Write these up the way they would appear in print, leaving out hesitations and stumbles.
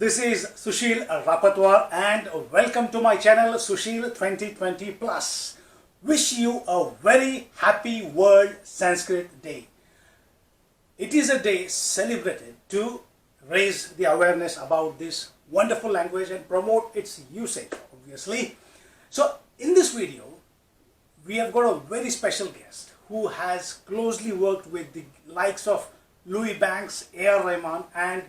This is Sushil Rapatwar and welcome to my channel Sushil 2020 Plus. Wish you a very happy World Sanskrit Day. It is a day celebrated to raise the awareness about this wonderful language and promote its usage, obviously. So in this video, we have got a very special guest who has closely worked with the likes of Louise Banks, AR Rahman and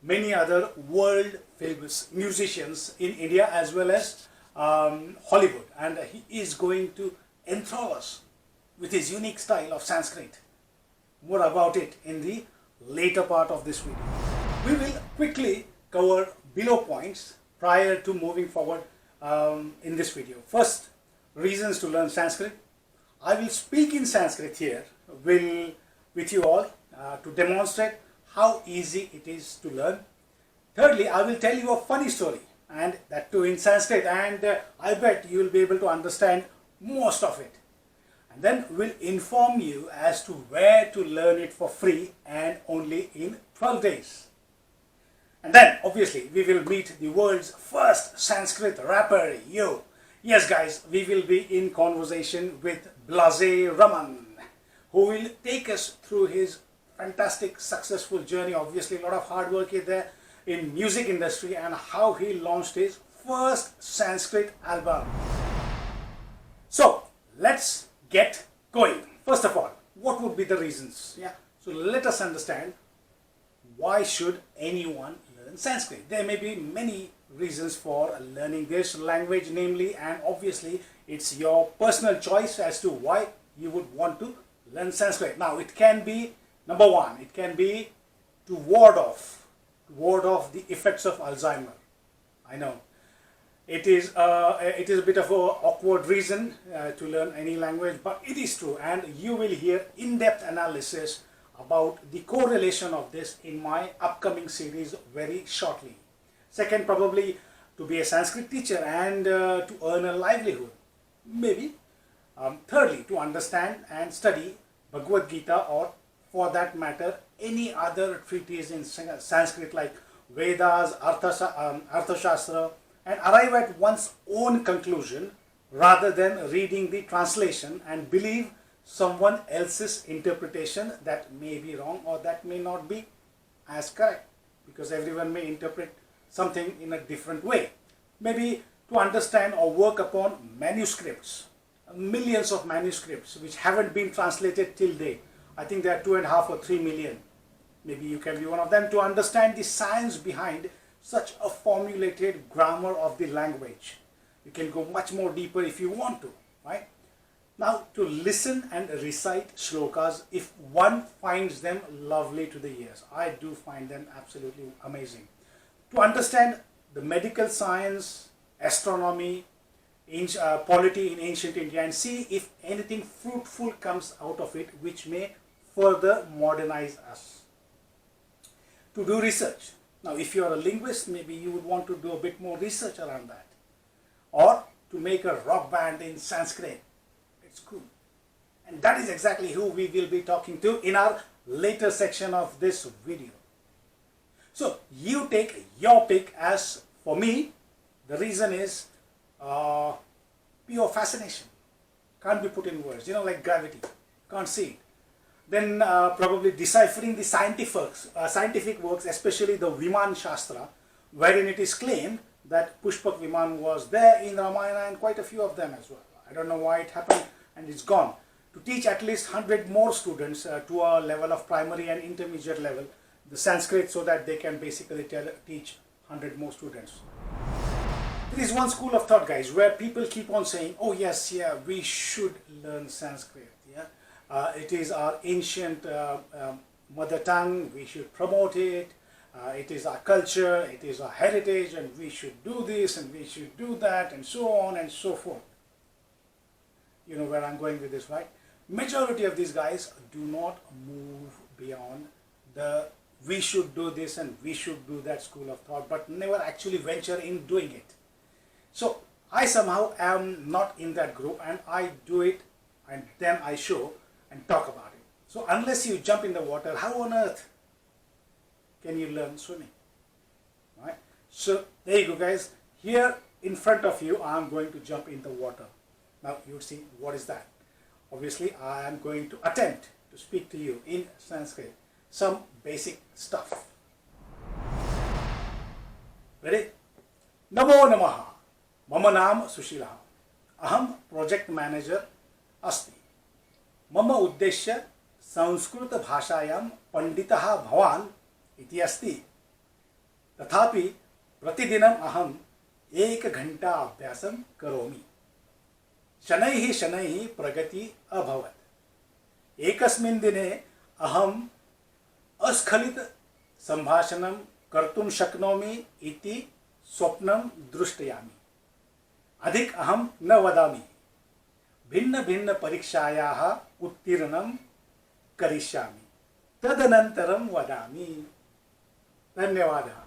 many other world famous musicians in India as well as Hollywood, and he is going to enthrall us with his unique style of Sanskrit. More about it in the later part of this video. We will quickly cover below points prior to moving forward in this video. First, reasons to learn Sanskrit. I will speak in Sanskrit here with you all to demonstrate how easy it is to learn. Thirdly, I will tell you a funny story, and that too in Sanskrit, and I bet you will be able to understand most of it. And then we'll inform you as to where to learn it for free and only in 12 days. And then obviously we will meet the world's first Sanskrit rapper, yo. Yes guys, we will be in conversation with BlaaZe Rahman, who will take us through his fantastic successful journey. Obviously a lot of hard work is there in music industry and how he launched his first Sanskrit album. So let's get going. First of all, what would be the reasons? So let us understand, why should anyone learn Sanskrit? There may be many reasons for learning this language, namely, and obviously it's your personal choice as to why you would want to learn Sanskrit. Now it can be, number one, it can be to ward off the effects of Alzheimer. I know it is a bit of an awkward reason to learn any language, but it is true, and you will hear in-depth analysis about the correlation of this in my upcoming series very shortly. Second, probably to be a Sanskrit teacher and to earn a livelihood, maybe. Thirdly, to understand and study Bhagavad Gita, or for that matter any other treatise in Sanskrit like Vedas, Arthashastra, and arrive at one's own conclusion rather than reading the translation and believe someone else's interpretation that may be wrong or that may not be as correct, because everyone may interpret something in a different way. Maybe to understand or work upon manuscripts, millions of manuscripts which haven't been translated till date. I think there are 2.5 or 3 million. Maybe you can be one of them, to understand the science behind such a formulated grammar of the language. You can go much more deeper if you want to, right? Now, to listen and recite shlokas if one finds them lovely to the ears. I do find them absolutely amazing. To understand the medical science, astronomy, polity in ancient India, and see if anything fruitful comes out of it which may further modernize us. To do research. Now if you are a linguist, maybe you would want to do a bit more research around that. Or to make a rock band in Sanskrit. It's cool. And that is exactly who we will be talking to in our later section of this video. So you take your pick. As for me, the reason is pure fascination. Can't be put in words, like gravity. Can't see it. Then probably deciphering the scientific works, especially the Viman Shastra, wherein it is claimed that Pushpak Viman was there in Ramayana and quite a few of them as well. I don't know why it happened and it's gone. To teach at least 100 more students to a level of primary and intermediate level, the Sanskrit, so that they can basically teach 100 more students. There is one school of thought, guys, where people keep on saying, oh yes, we should learn Sanskrit. It is our ancient mother tongue, we should promote it, it is our culture, it is our heritage, and we should do this and we should do that, and so on and so forth. You know where I'm going with this, right? Majority of these guys do not move beyond the we should do this and we should do that school of thought, but never actually venture in doing it. So I somehow am not in that group, and I do it and then I show and talk about it. So unless you jump in the water, how on earth can you learn swimming? Right? So there you go, guys. Here in front of you, I am going to jump in the water. Now you see what is that. Obviously, I am going to attempt to speak to you in Sanskrit some basic stuff. Ready? Namo Namaha. Mama Naam Sushila. Aham project manager asti. Mama uddeshya Sanskrit bhashayam panditaha bhavan iti asti. तथापि प्रतिदिनम अहम 1 घंटा अभ्यासम करोमि. शनैः शनैः प्रगति अभवत्. एकस्मिन् दिने अहम अस्खलित संभाषणं कर्तुं शक्नोमि इति स्वप्नं दृष्टयामि. अधिक अहम न वदामि. भिन्न भिन्न परीक्षायाः उत्तीर्णं करिष्यामि. तदनन्तरं वदामि. धन्यवादः.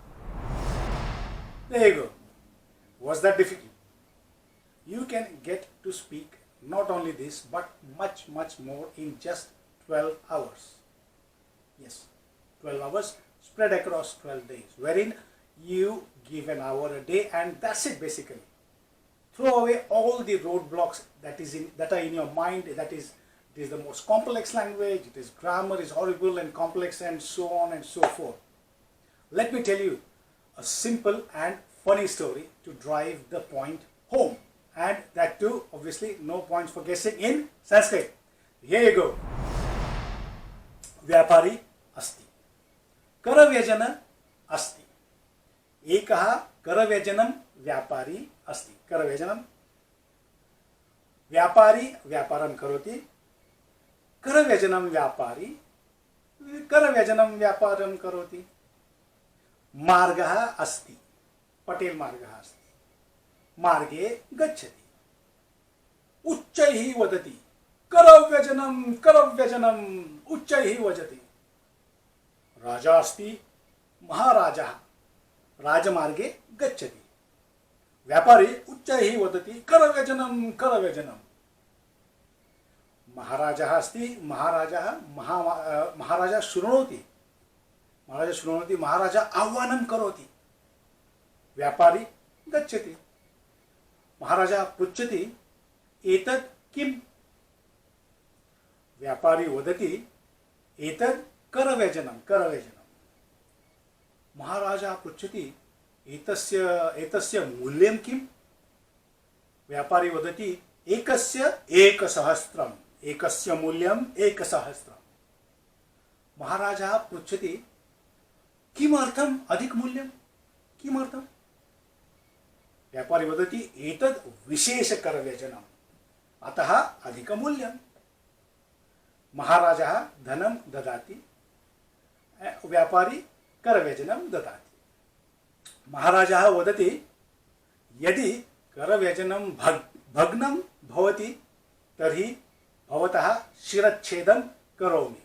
There you go. Was that difficult? You can get to speak not only this but much more in just 12 hours. Yes, 12 hours spread across 12 days, wherein you give an hour a day and that's it basically. Throw away all the roadblocks that are in your mind. It is the most complex language, it is grammar is horrible and complex and so on and so forth. Let me tell you a simple and funny story to drive the point home, and that too obviously no points for guessing in Sanskrit. Here you go. Vyapari asti. Karavyajana asti. Ekaha karavyajanam vyapari asti. Karavyajanam. Vyapari vyaparam karoti. Karavyajanam vyapari. Karavyajanam vyaparam karoti. मार्गः अस्ति. पटेल मार्गः अस्ति. मार्गे गच्छति. उच्चैः वदति. करव्यजनम करव्यजनम. उच्चैः वदति. राजा अस्ति. महाराजः राजमार्गे गच्छति. व्यापारी उच्चैः वदति. करव्यजनम करव्यजनम. महाराजः अस्ति. महाराजः शृणोति. महाराजा शृणोति. महाराजा आह्वानं करोति. व्यापारी गच्छति. महाराजा पृच्छति एतत् किम्. व्यापारी वदति एतत् करव्यजनं करव्यजनं. महाराजा पृच्छति एतस्य मूल्यं किम्. व्यापारी वदति एकस्य 1,000. एकस्य मूल्यं 1,000. महाराजा पृच्छति किमर्थम् अधिक मूल्यं. किमर्थम्. व्यापारी वदति एतद् विशेष करव्यजनम् अतः अधिक मूल्यं. महाराजः धनं ददाति. व्यापारी करव्यजनं ददाति. महाराजः वदति यदि करव्यजनं भग्नं भवति तर्हि भवतः शिरच्छेदं करोमि.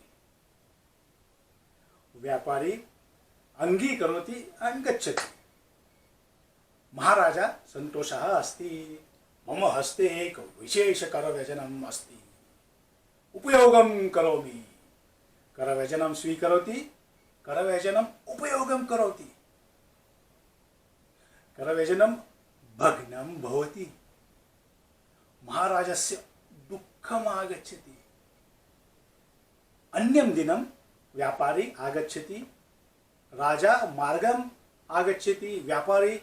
व्यापारी अंगीकरोति गच्छति. महाराजा सन्तोषः अस्ति. मम हस्ते एक विशेष करव्यजनम् अस्ति. उपयोगं करोमि. करव्यजनं स्वीकरोति. करव्यजनम् उपयोगं करोति. करव्यजनं भग्नं भवति. महाराजस्य दुःखम् आगच्छति. अन्यं दिनं व्यापारी आगच्छति. राजा मार्गम् आगच्छति. व्यापारी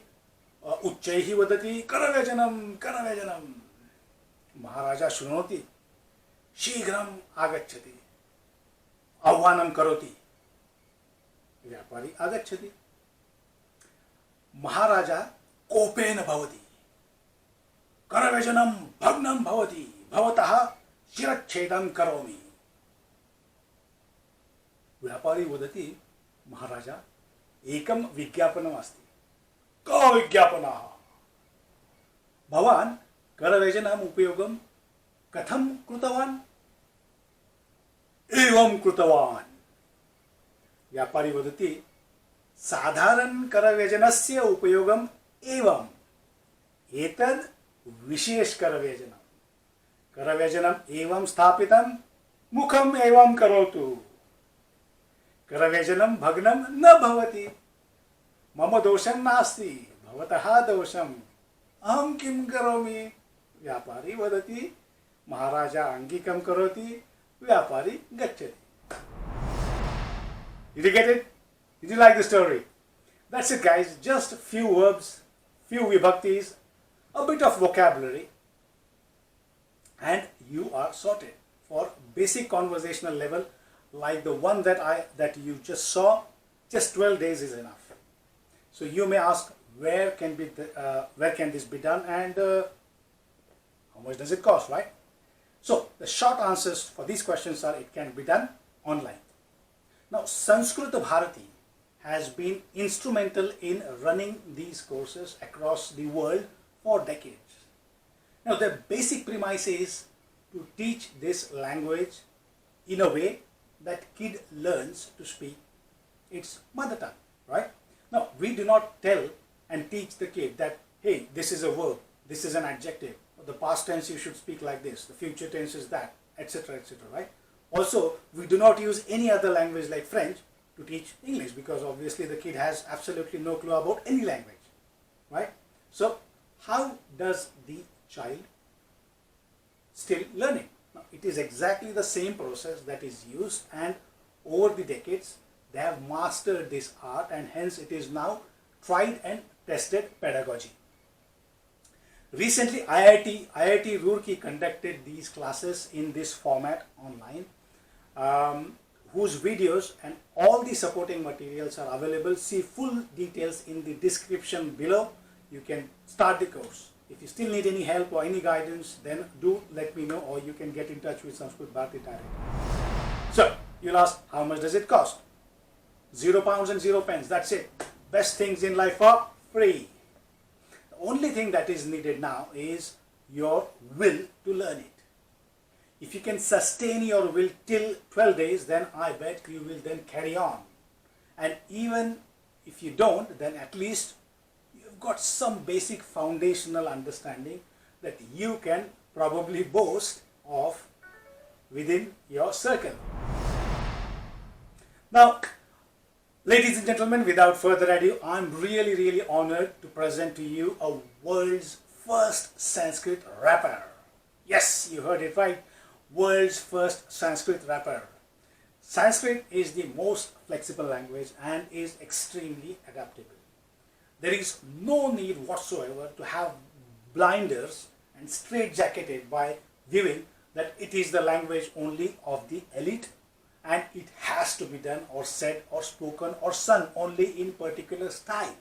उच्चैः वदति करव्यजनं करव्यजनं. महाराजा शृणोति. शीघ्रम् आगच्छति. आह्वानं करोति. व्यापारी आगच्छति. महाराजा कोपेन भवति. करव्यजनं भग्नं भवति. भवतः शिरच्छेदं करोमि. व्यापारी वदति महाराजा एकं विज्ञापनम् अस्ति. का विज्ञापनः. भवान् करव्यजनम् उपयोगं कथं कृतवान्. एवं कृतवान्. व्यापारी वदति साधारण करव्यजनस्य उपयोगम् एवं. एतद् विशेष करव्यजनम्. करव्यजनम् एवं स्थापितं. मुखम् एवं करोतु. करव्यजनं भग्नं न भवति. मम दोषं नास्ति भवतः दोषम् अहं किं करोमि व्यापारी वदति महाराजा अङ्गीकं करोति व्यापारी गच्छति. Did you get it? Did you like the story? That's it, guys. Just few verbs, few vibhaktis, a bit of vocabulary, and you are sorted for basic conversational level like the one that you just saw. Just 12 days is enough. So you may ask, where can this be done, and how much does it cost, right? So the short answers for these questions are, it can be done online. Now, Sanskrit Bharati has been instrumental in running these courses across the world for decades. Now, the basic premise is to teach this language in a way that kid learns to speak its mother tongue, right? Now, we do not tell and teach the kid that, hey, this is a verb, this is an adjective, the past tense you should speak like this, the future tense is that, etc., etc., right? Also, we do not use any other language like French to teach English, because obviously the kid has absolutely no clue about any language, right? So, how does the child still learning? Now, it is exactly the same process that is used, and over the decades they have mastered this art, and hence it is now tried and tested pedagogy. Recently, IIT Rourkee conducted these classes in this format online, whose videos and all the supporting materials are available. See full details in the description below. You can start the course. If you still need any help or any guidance, then do let me know, or you can get in touch with Sanskrit Bharati directly. So, you'll ask, how much does it cost? £0 and 0 pence, that's it. Best things in life are free. The only thing that is needed now is your will to learn it. If you can sustain your will till 12 days, then I bet you will then carry on. And even if you don't, then at least you've got some basic foundational understanding that you can probably boast of within your circle. Now, ladies and gentlemen, without further ado, I'm really honored to present to you a world's first Sanskrit rapper. Yes, you heard it right. World's first Sanskrit rapper. Sanskrit is the most flexible language and is extremely adaptable. There is no need whatsoever to have blinders and straitjacketed by viewing that it is the language only of the elite, and it has to be done or said or spoken or sung only in particular style.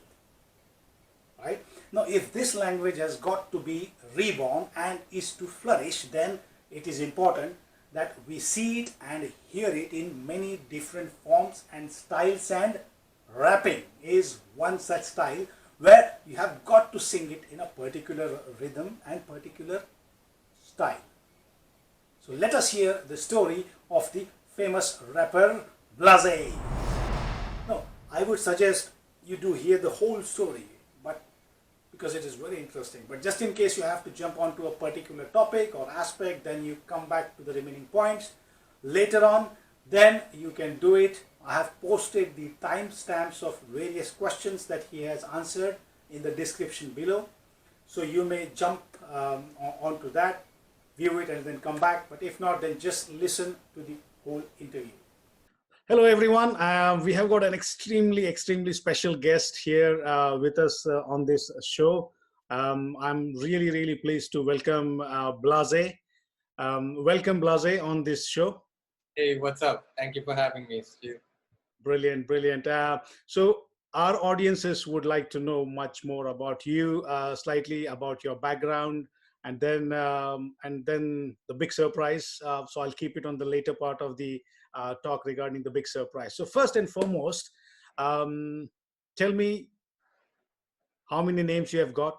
Right? Now, if this language has got to be reborn and is to flourish, then it is important that we see it and hear it in many different forms and styles, and rapping is one such style where you have got to sing it in a particular rhythm and particular style. So let us hear the story of the famous rapper BlaaZe. Now, I would suggest you do hear the whole story, but because it is very interesting. But just in case you have to jump onto a particular topic or aspect, then you come back to the remaining points later on, then you can do it. I have posted the timestamps of various questions that he has answered in the description below. So you may jump onto that, view it, and then come back. But if not, then just listen to the whole interview. Hello, everyone. We have got an extremely special guest here with us on this show. I'm really pleased to welcome BlaaZe. Welcome, BlaaZe, on this show. Hey, what's up? Thank you for having me, Steve. Brilliant. So our audiences would like to know much more about you, slightly about your background, and then the big surprise. So I'll keep it on the later part of the talk regarding the big surprise. So first and foremost, tell me how many names you have got.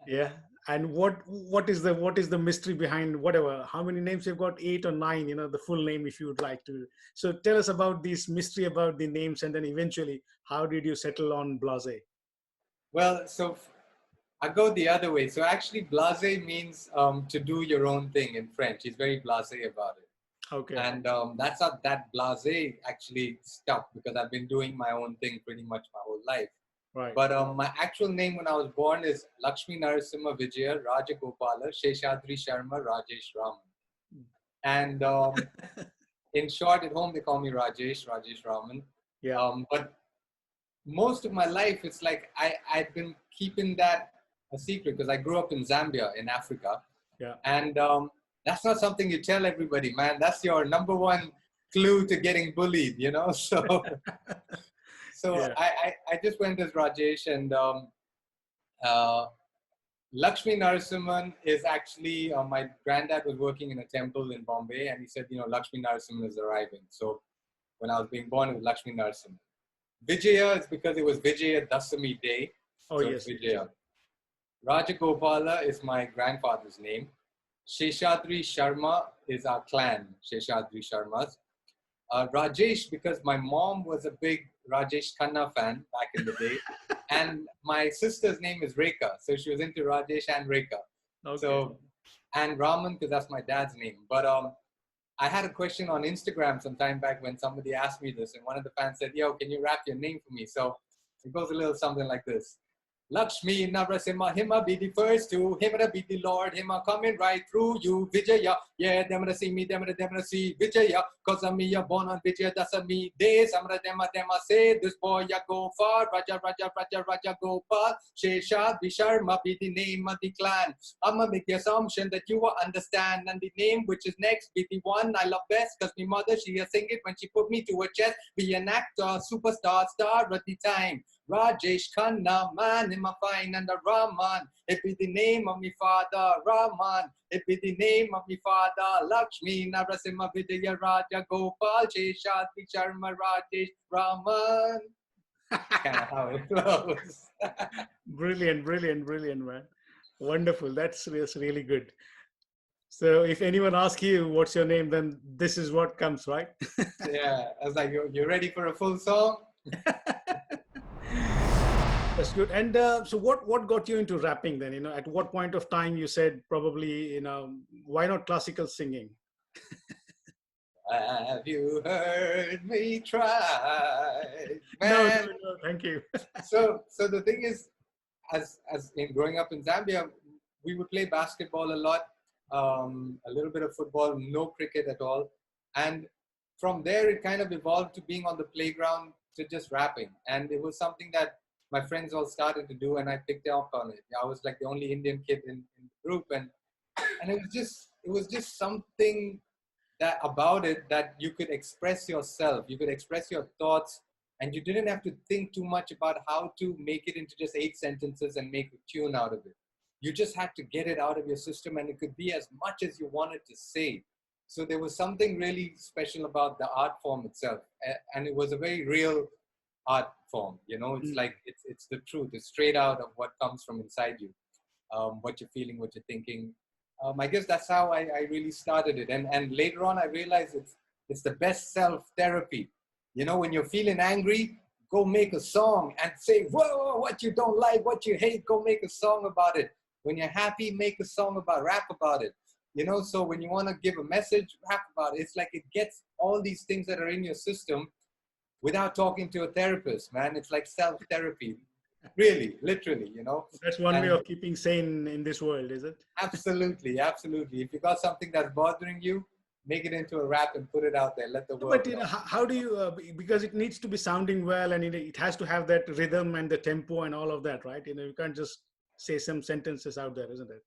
Yeah. And what is the mystery behind whatever? How many names you've got? 8 or 9, the full name if you would like to. So tell us about this mystery about the names, and then eventually how did you settle on BlaaZe? Well, I go the other way. So actually, blase means to do your own thing in French. He's very blasé about it. Okay. And that's how that blase actually stuck, because I've been doing my own thing pretty much my whole life. Right. But my actual name when I was born is Lakshmi Narasimha Vijaya Rajagopala Sheshadri Sharma Rajesh Raman. And in short, at home they call me Rajesh Raman. Yeah. But most of my life, it's like I've been keeping that a secret because I grew up in Zambia in Africa. Yeah. And that's not something you tell everybody, man. That's your number one clue to getting bullied, you know? So Yeah. I just went as Rajesh, and uh, Lakshmi Narasimhan is actually, my granddad was working in a temple in Bombay, and he said, you know, Lakshmi Narasimhan is arriving. So when I was being born, it was Lakshmi Narasimhan. Vijaya is because it was Vijaya Dasami Day. Oh, So it's yes. Vijaya. Rajagopala is my grandfather's name. Sheshadri Sharma is our clan, Sheshadri Sharmas. Rajesh, because my mom was a big Rajesh Khanna fan back in the day. And my sister's name is Rekha. So she was into Rajesh and Rekha. Okay. So, and Rahman, because that's my dad's name. But I had a question on Instagram some time back when somebody asked me this. And one of the fans said, yo, can you rap your name for me? So it goes a little something like this. Lakshmi Narasimha, Hima be the first to, Hima be the Lord, Hima coming right through you, Vijaya. Yeah, them to see me, them to see Vijaya. Cause I'm me, born on Vijaya, that's a me day. Samra them say, this boy ya go far, Raja Gopal, Shesha, Visharma be the name of the clan. I'ma make the assumption that you will understand, and the name which is next be the one I love best, cause my mother, she a sing it when she put me to her chest. Be an actor, superstar, star at the time. Rajesh Khanna, man, him a fine and a Rahman. It be the name of me father, Rahman. It be the name of me father, Lakshmi Narasimha Vijaya Raja Gopal Sheshadri Sharma Rajesh Rahman. Kind of how it flows. Brilliant, man. Wonderful. That's really good. So if anyone asks you what's your name, then this is what comes, right? Yeah, I was like, you ready for a full song? That's good. And so what got you into rapping then? You know, at what point of time you said probably, you know, why not classical singing? Have you heard me try? No, Man. thank you. So the thing is, as in growing up in Zambia, we would play basketball a lot, a little bit of football, no cricket at all. And from there, it kind of evolved to being on the playground to just rapping. And it was something that my friends all started to do, and I picked up on it. I was like the only Indian kid in the group, and it was just something that about it that you could express yourself, you could express your thoughts, and you didn't have to think too much about how to make it into just 8 sentences and make a tune out of it. You just had to get it out of your system, and it could be as much as you wanted to say. So there was something really special about the art form itself, and it was a very real art form. You know, it's like it's the truth. It's straight out of what comes from inside you, what you're feeling, what you're thinking. I guess that's how I really started it. And later on, I realized it's the best self-therapy. You know, when you're feeling angry, go make a song and say, whoa, what you don't like, what you hate, go make a song about it. When you're happy, make a song about, rap about it. You know, so when you want to give a message, rap about it. It's like it gets all these things that are in your system without talking to a therapist, man. It's like self-therapy. Really, literally, you know. That's one way of keeping sane in this world, is it? Absolutely, absolutely. If you got something that's bothering you, make it into a rap and put it out there. Let the world But you know. know, how do you? Because it needs to be sounding well, and it has to have that rhythm and the tempo and all of that, right? You know, you can't just say some sentences out there, isn't it?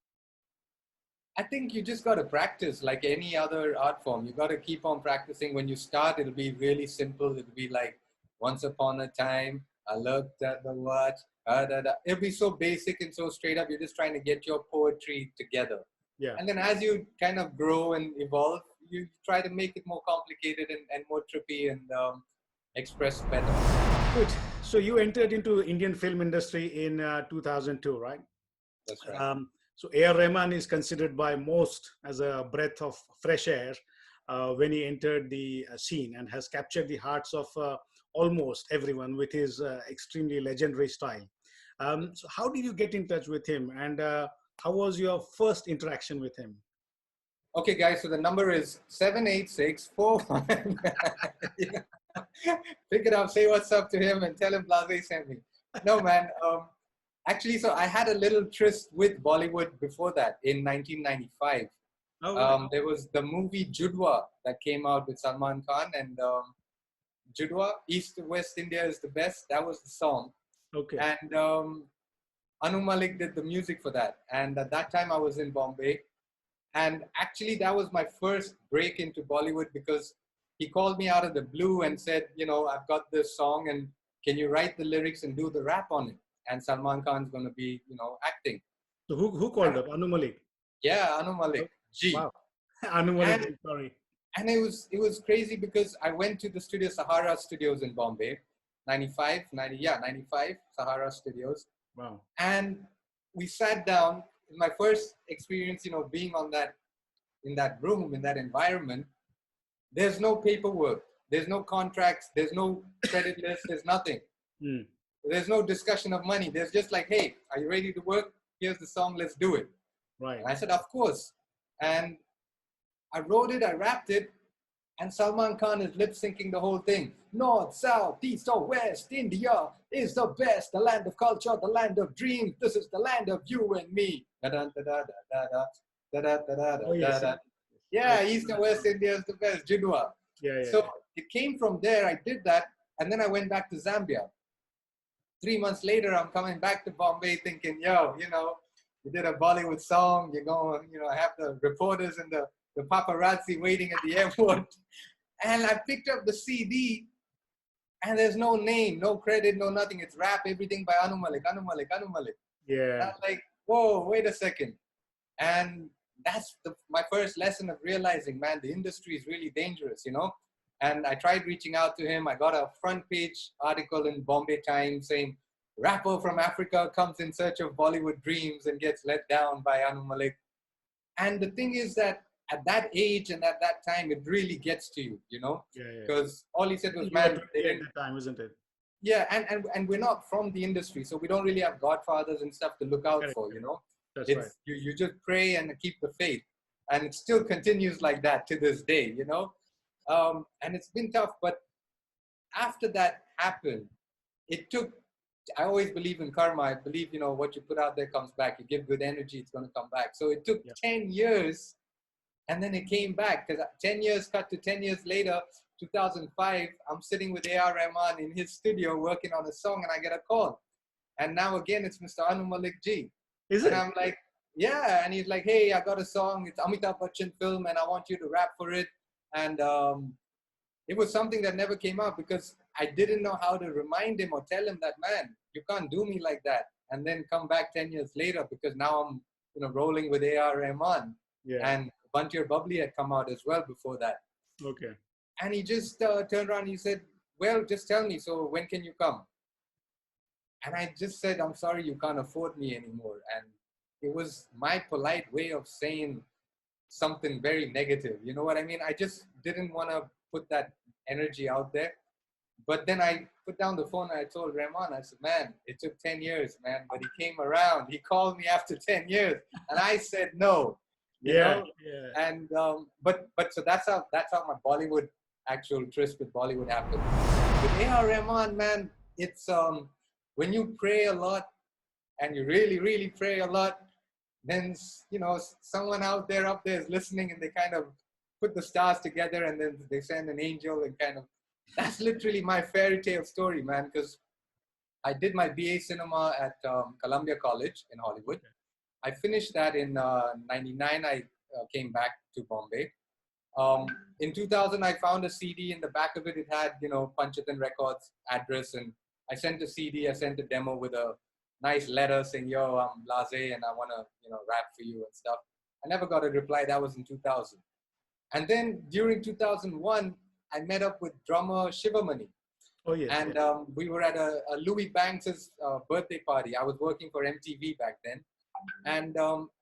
I think you just got to practice like any other art form. You got to keep on practicing. When you start, it'll be really simple. It'll be like, once upon a time, I looked at the watch. It'll be so basic and so straight up. You're just trying to get your poetry together. Yeah. And then as you kind of grow and evolve, you try to make it more complicated and more trippy and express better. Good. So you entered into Indian film industry in 2002, right? That's right. So AR Rahman is considered by most as a breath of fresh air when he entered the scene, and has captured the hearts of almost everyone with his extremely legendary style. So how did you get in touch with him, and how was your first interaction with him? Okay, guys, so the number is 786-4. Pick it up, say what's up to him, and tell him BlaaZe sent me. No, man. Actually, so I had a little tryst with Bollywood before that in 1995. Oh, right. There was the movie Judwa that came out with Salman Khan, and Judwa, East to West India is the best. That was the song. Okay. And Anu Malik did the music for that. And at that time, I was in Bombay. And actually, that was my first break into Bollywood because he called me out of the blue and said, I've got this song and can you write the lyrics and do the rap on it? And Salman Khan's going to be, acting. So who called And, up? Anu Malik. yeah, Anu Malik, Oh, G. wow. Anu Malik. And, Sorry. and it was crazy because I went to the studio, Sahara Studios in Bombay, 95, Sahara Studios. Wow. And we sat down. My first experience, being in that room, in that environment, there's no paperwork, there's no contracts, there's no credit list, there's nothing. Mm. There's no discussion of money. There's just like, hey, are you ready to work? Here's the song, let's do it. Right. And I said, of course. And I wrote it, I rapped it, and Salman Khan is lip syncing the whole thing. North, south, east or west, India is the best, the land of culture, the land of dreams. This is the land of you and me. Oh, yes. Yeah, east and west India is the best, Judwa. Yeah, yeah. So it came from there. I did that, and then I went back to Zambia. 3 months later, I'm coming back to Bombay thinking, you did a Bollywood song, you're going, have the reporters and the paparazzi waiting at the airport. And I picked up the CD and there's no name, no credit, no nothing. It's rap, everything by Anu Malik. Yeah. And I'm like, whoa, wait a second. And that's my first lesson of realizing, man, the industry is really dangerous, And I tried reaching out to him. I got a front page article in Bombay Times saying, rapper from Africa comes in search of Bollywood dreams and gets let down by Anu Malik. And the thing is that at that age and at that time, it really gets to you, Yeah, Because all he said was, you man, were 20 at that time, isn't it? yeah, and we're not from the industry, so we don't really have godfathers and stuff to look out Correct. for, That's It's right. you just pray and keep the faith. And it still continues like that to this day, And it's been tough, but after that happened, it took, I always believe in karma. I believe, what you put out there comes back. You give good energy, it's going to come back. So it took 10 years and then it came back because 10 years cut to 10 years later, 2005, I'm sitting with AR Rahman in his studio working on a song and I get a call. And now again, it's Mr. Anu Malik G. Is and it? I'm like, yeah. And he's like, hey, I got a song. It's Amitabh Bachchan film and I want you to rap for it. And it was something that never came out because I didn't know how to remind him or tell him that, man, you can't do me like that. And then come back 10 years later because now I'm, rolling with AR Rahman. Yeah. And Buntier Bubbly had come out as well before that. Okay. And he just turned around and he said, well, just tell me, so when can you come? And I just said, I'm sorry, you can't afford me anymore. And it was my polite way of saying something very negative. You know what I mean? I just didn't want to put that energy out there. But then I put down the phone and I told Rahman, I said, man, it took 10 years, man, but he came around. He called me after 10 years and I said no. You know? And but so that's how my Bollywood actual tryst with Bollywood happened. With AR Rahman, man, it's when you pray a lot and you really, really pray a lot, then someone out there up there is listening and they kind of put the stars together and then they send an angel and kind of, that's literally my fairy tale story, man, because I did my BA cinema at Columbia College in Hollywood. I finished that in 99. I came back to Bombay. In 2000, I found a CD. In the back of it, it had, Panchatan Records address. And I sent a CD. I sent a demo with a nice letter saying, yo, I'm BlaaZe and I want to, rap for you and stuff. I never got a reply. That was in 2000. And then during 2001, I met up with drummer Sivamani. Oh, yes. And we were at a Louise Banks' birthday party. I was working for MTV back then. And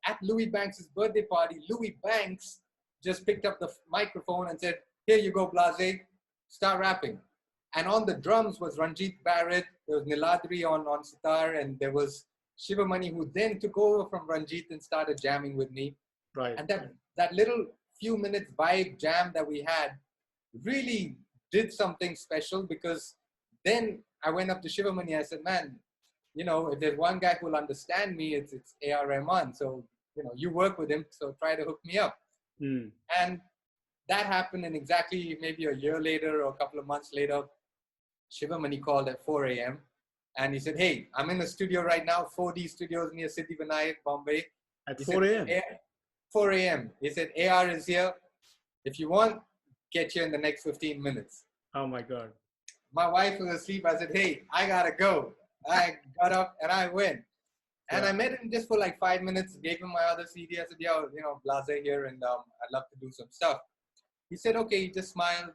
at Louise Banks' birthday party, Louise Banks just picked up the microphone and said, here you go, BlaaZe, start rapping. And on the drums was Ranjit Barrett, there was Niladri on sitar, and there was Sivamani, who then took over from Ranjit and started jamming with me. Right. And that little few minutes vibe jam that we had really did something special, because then I went up to Sivamani. I said, man, if there's one guy who will understand me, it's AR Rahman. So, you work with him, so try to hook me up. Mm. And that happened, and exactly maybe a year later or a couple of months later, Sivamani called at 4 a.m. and he said, "Hey, I'm in the studio right now, 4D Studios near Sivamani, Bombay." At He 4 said, a.m.? 4 a.m. He said, AR is here. If you want, get here in the next 15 minutes. Oh my God. My wife was asleep. I said, "Hey, I gotta go." I got up and I went. And Yeah. I met him just for like 5 minutes, gave him my other CD. I said, "Yo, BlaaZe here, and I'd love to do some stuff." He said, "Okay." He just smiled.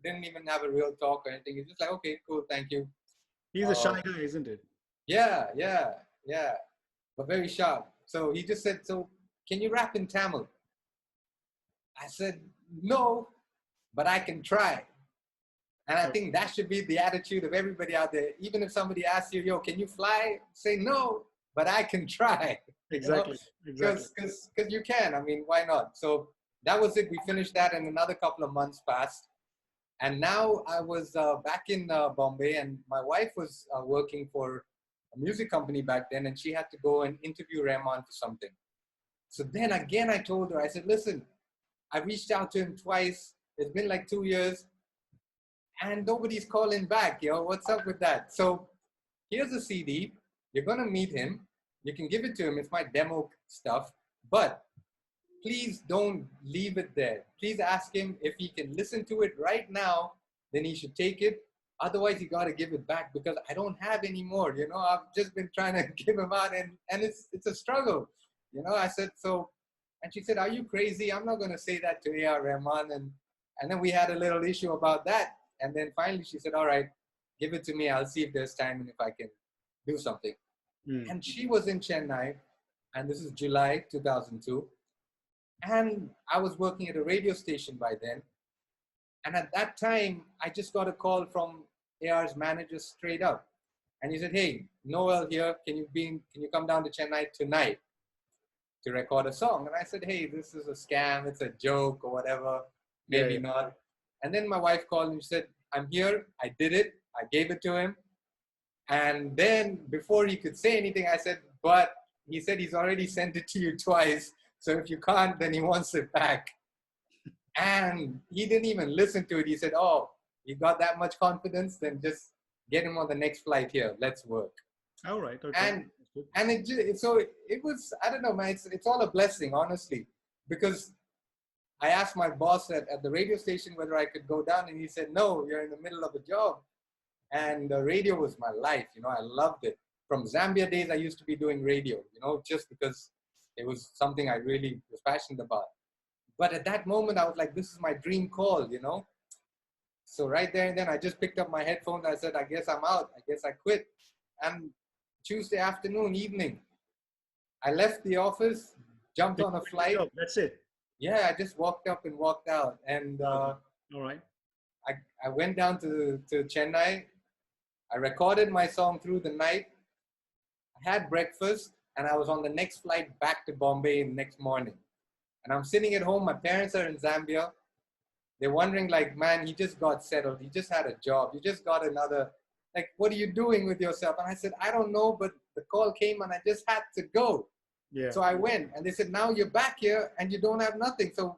Didn't even have a real talk or anything. He's just like, "Okay, cool, thank you." He's a shy guy, isn't it? Yeah, but very sharp. So he just said, "So can you rap in Tamil?" I said, "No, but I can try." And I think that should be the attitude of everybody out there. Even if somebody asks you, "Yo, can you fly?" Say, "No, but I can try." Exactly. Exactly. Because you can. I mean, why not? So that was it. We finished that, and another couple of months passed. And now I was back in Bombay, and my wife was working for a music company back then, and she had to go and interview Rahman for something. So then again, I told her, I said, "Listen, I reached out to him twice. It's been like 2 years, and nobody's calling back. What's up with that?" So here's a CD. You're going to meet him. You can give it to him. It's my demo stuff. But please don't leave it there. Please ask him if he can listen to it right now, then he should take it. Otherwise, you got to give it back, because I don't have any more. I've just been trying to give him out, and it's a struggle. I said, so, and she said, "Are you crazy? I'm not going to say that to AR Rahman." And then we had a little issue about that. And then finally she said, "All right, give it to me. I'll see if there's time and if I can do something." Mm. And she was in Chennai, and this is July 2002. And I was working at a radio station by then. And at that time, I just got a call from AR's manager straight up. And he said, "Hey, Noel here. Can you come down to Chennai tonight to record a song?" And I said, "Hey, this is a scam. It's a joke or whatever. Maybe not." And then my wife called and she said, "I'm here. I did it. I gave it to him." And then before he could say anything, I said, "But he said he's already sent it to you twice. So if you can't, then he wants it back." And he didn't even listen to it. He said, "Oh, you got that much confidence? Then just get him on the next flight here. Let's work." All right. Okay. And it was, I don't know, man, it's all a blessing, honestly, because I asked my boss at the radio station whether I could go down, and he said, "No, you're in the middle of a job." And the radio was my life. I loved it. From Zambia days, I used to be doing radio, just because it was something I really was passionate about. But at that moment, I was like, this is my dream call. So right there and then, I just picked up my headphones. I said, "I guess I'm out. I guess I quit." And Tuesday afternoon, evening, I left the office, jumped on a flight. That's it. Yeah, I just walked up and walked out. And all right. I went down to Chennai. I recorded my song through the night. I had breakfast, and I was on the next flight back to Bombay the next morning. And I'm sitting at home. My parents are in Zambia. They're wondering, like, "Man, he just got settled. He just had a job. You just got another, like, what are you doing with yourself?" And I said, "I don't know, but the call came and I just had to go." Yeah. So I went, and they said, "Now you're back here and you don't have nothing. So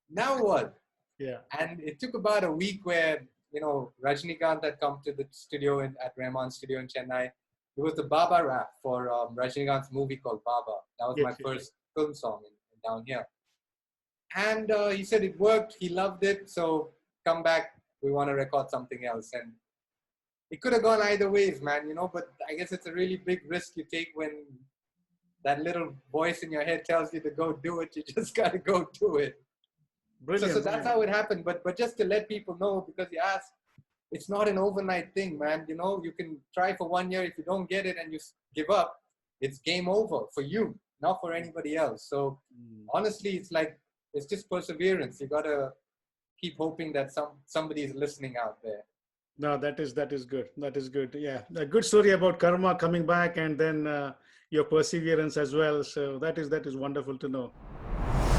now what?" Yeah. And it took about a week where, Rajnikant had come to the studio at Rahman's studio in Chennai. It was the Baba rap for Rajnikant's movie called Baba. That was my first film song down here. And he said it worked. He loved it. So come back. We want to record something else. And it could have gone either ways, man, but I guess it's a really big risk you take when that little voice in your head tells you to go do it. You just got to go do it. Brilliant. So that's how it happened. But just to let people know, because you asked, it's not an overnight thing, man. You can try for 1 year. If you don't get it and you give up, it's game over for you, not for anybody else. So honestly, it's just perseverance. You got to keep hoping that somebody is listening out there. No, that is good. That is good. Yeah, a good story about karma coming back, and then your perseverance as well. So that is wonderful to know.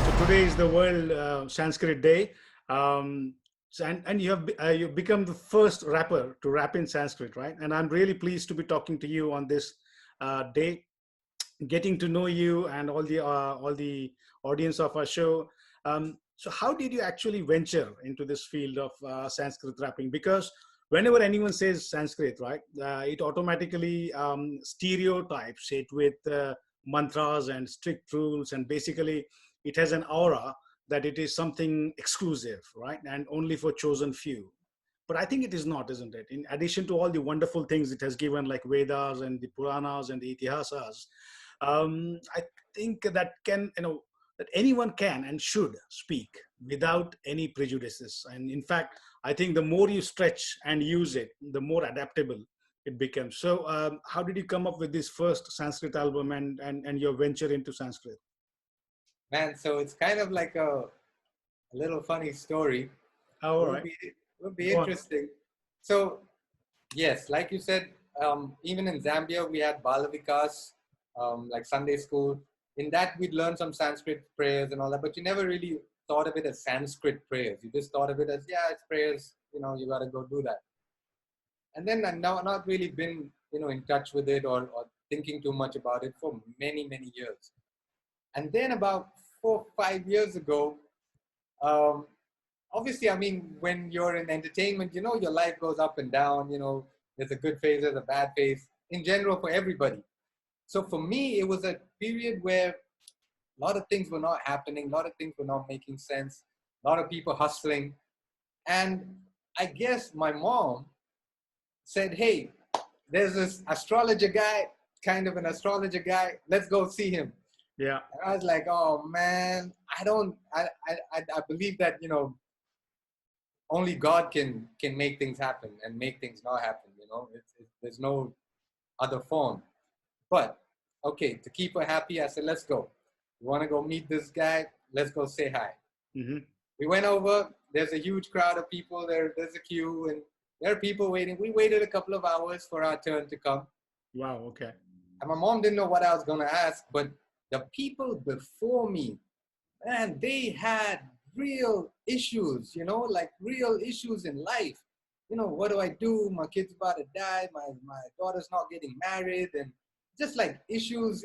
So today is the World Sanskrit Day, and you've become the first rapper to rap in Sanskrit, right? And I'm really pleased to be talking to you on this day, getting to know you and all the audience of our show. So how did you actually venture into this field of Sanskrit rapping? Because whenever anyone says Sanskrit, right, it automatically stereotypes it with mantras and strict rules, and basically it has an aura that it is something exclusive, right, and only for chosen few. But I think it is not, isn't it? In addition to all the wonderful things it has given, like Vedas and the Puranas and the Itihasas, I think that that anyone can and should speak without any prejudices. And in fact, I think the more you stretch and use it, the more adaptable it becomes. So, how did you come up with this first Sanskrit album and your venture into Sanskrit? Man, so it's kind of like a little funny story. Oh, It all would right, be, it would be go on. interesting. So, yes, like you said, even in Zambia, we had Balavikas, like Sunday school. In that, we'd learn some Sanskrit prayers and all that, but you never really thought of it as Sanskrit prayers. You just thought of it as, yeah, it's prayers, you got to go do that. And then I've not really been, in touch with it or thinking too much about it for many, many years. And then about 4 or 5 years ago, um, obviously, I mean, when you're in entertainment, your life goes up and down, there's a good phase, there's a bad phase, in general for everybody. So for me, it was a period where a lot of things were not happening, a lot of things were not making sense, a lot of people hustling. And I guess my mom said, hey, there's this astrologer guy, kind of an astrologer guy, let's go see him. Yeah, And I was like, oh man, I believe that, only God can make things happen and make things not happen. There's no other form. But okay, to keep her happy, I said, let's go. You want to go meet this guy? Let's go say hi. mm-hmm. We went over. There's a huge crowd of people there. There's a queue, and there are people waiting. We waited a couple of hours for our turn to come. Wow, okay. And my mom didn't know what I was going to ask, but the people before me, man, they had real issues, like real issues in life. What do I do? My kid's about to die. My daughter's not getting married, and just like issues.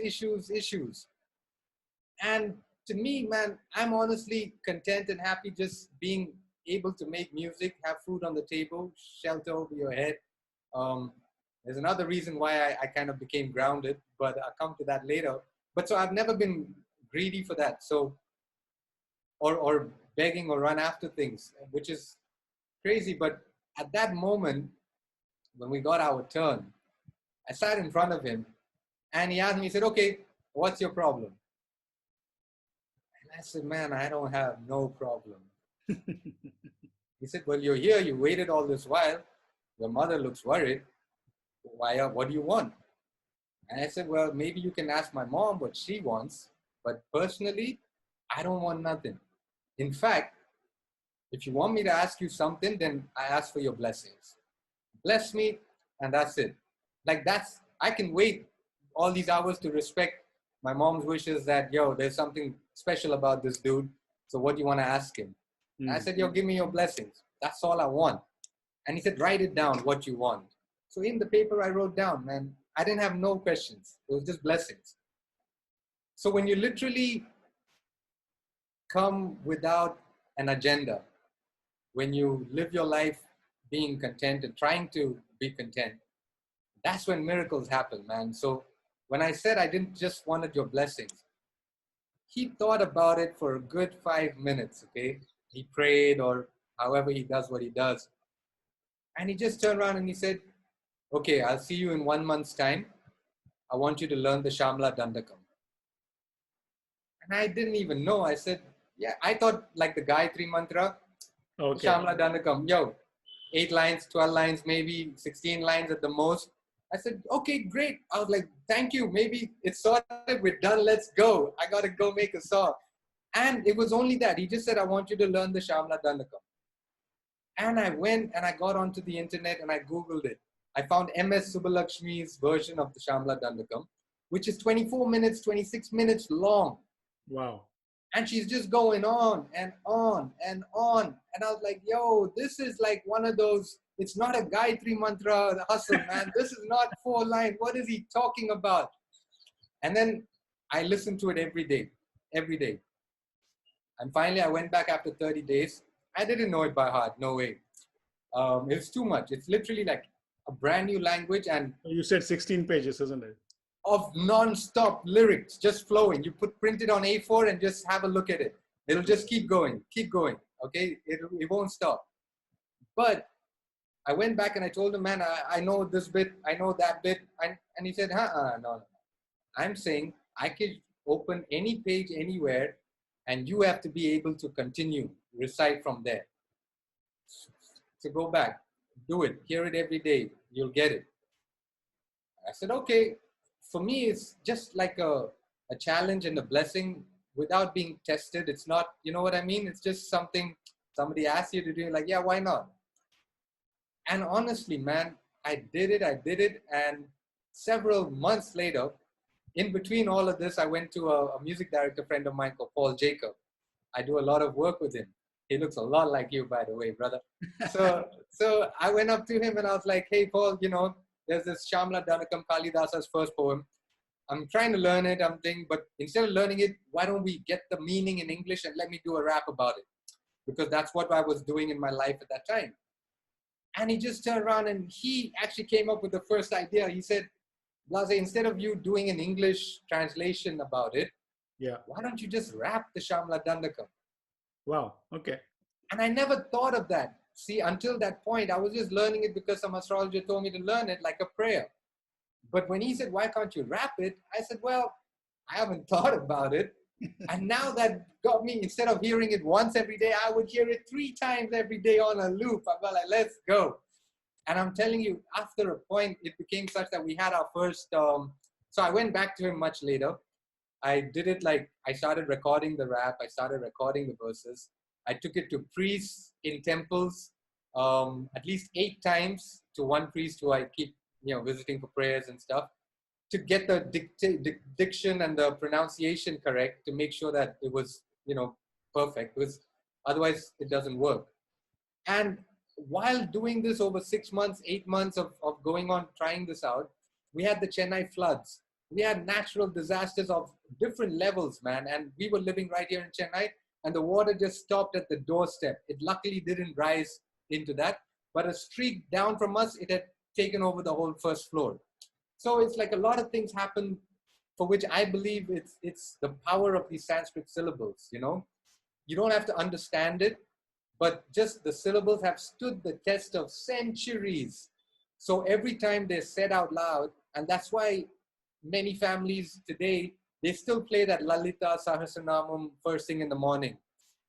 And to me, man, I'm honestly content and happy just being able to make music, have food on the table, shelter over your head. Um, there's another reason why I kind of became grounded, but I'll come to that later. But so I've never been greedy for that. So, or begging or run after things, which is crazy. But at that moment, when we got our turn, I sat in front of him and he asked me, he said, okay, what's your problem? And I said, man, I don't have no problem. He said, well, you're here. You waited all this while. Your mother looks worried. What do you want? And I said, well, maybe you can ask my mom what she wants. But personally, I don't want nothing. In fact, if you want me to ask you something, then I ask for your blessings. Bless me, and that's it. Like I can wait all these hours to respect my mom's wishes that, yo, there's something special about this dude. So what do you want to ask him? And I said, yo, give me your blessings. That's all I want. And he said, write it down what you want. So in the paper I wrote down, man, I didn't have no questions. It was just blessings. So when you literally come without an agenda, when you live your life being content and trying to be content, that's when miracles happen, man. So when I said I didn't just wanted your blessings, he thought about it for a good 5 minutes, okay? He prayed or however he does what he does. And he just turned around and he said, okay, I'll see you in 1 month's time. I want you to learn the Shamla Dandakam. And I didn't even know. I said, yeah, I thought like the Gayatri Mantra, Okay. Shamla Dandakam, yo, 8 lines, 12 lines, maybe 16 lines at the most. I said, okay, great. I was like, thank you. Maybe it's sorted. We're done. Let's go. I got to go make a song. And it was only that. He just said, I want you to learn the Shamla Dandakam. And I went and I got onto the internet and I Googled it. I found MS Subbalakshmi's version of the Shamla Dandakam, which is 24 minutes, 26 minutes long. Wow. And she's just going on and on and on. And I was like, yo, this is like one of those It's not a Gayatri mantra hustle, man. This is not 4 lines. What is he talking about? And then I listened to it every day, every day. And finally, I went back after 30 days. I didn't know it by heart. No way. It's too much. It's literally like a brand new language and You said 16 pages, isn't it? of non-stop lyrics just flowing. You print it on A4 and just have a look at it. It'll just keep going. Okay, it won't stop. But I went back and I told him, man, I know this bit, I know that bit. And he said, no. I'm saying I could open any page anywhere and you have to be able to continue, recite from there. So go back, do it, hear it every day, you'll get it. I said, okay. For me, it's just like a challenge and a blessing without being tested. It's not, you know what I mean? It's just something somebody asks you to do, like, yeah, why not? And honestly, man, I did it. And several months later, in between all of this, I went to a music director friend of mine called Paul Jacob. I do a lot of work with him. He looks a lot like you, by the way, brother. So I went up to him and I was like, hey, Paul, you know, there's this Shamla Danakam Kalidasa's first poem. I'm trying to learn it, I'm thinking, but instead of learning it, why don't we get the meaning in English and let me do a rap about it? Because that's what I was doing in my life at that time. And he just turned around and he actually came up with the first idea. He said, BlaaZe, instead of you doing an English translation about it, yeah, why don't you just rap the Shamla Dandakam? Wow, okay. And I never thought of that. See, until that point, I was just learning it because some astrologer told me to learn it like a prayer. But when he said, why can't you rap it? I said, well, I haven't thought about it. And now that got me, instead of hearing it once every day, I would hear it 3 times every day on a loop. I was like, let's go. And I'm telling you, after a point, it became such that we had our first, so I went back to him much later. I did it like, I started recording the rap. I started recording the verses. I took it to priests in temples, at least 8 times to one priest who I keep, you know, visiting for prayers and stuff, to get the diction and the pronunciation correct, to make sure that it was, you know, perfect, because otherwise it doesn't work. And while doing this over 6 months, 8 months of going on, trying this out, we had the Chennai floods. We had natural disasters of different levels, man. And we were living right here in Chennai, and the water just stopped at the doorstep. It luckily didn't rise into that, but a street down from us, it had taken over the whole first floor. So it's like a lot of things happen for which I believe it's the power of these Sanskrit syllables, you know. You don't have to understand it, but just the syllables have stood the test of centuries. So every time they're said out loud, and that's why many families today, they still play that Lalita Sahasranamam first thing in the morning.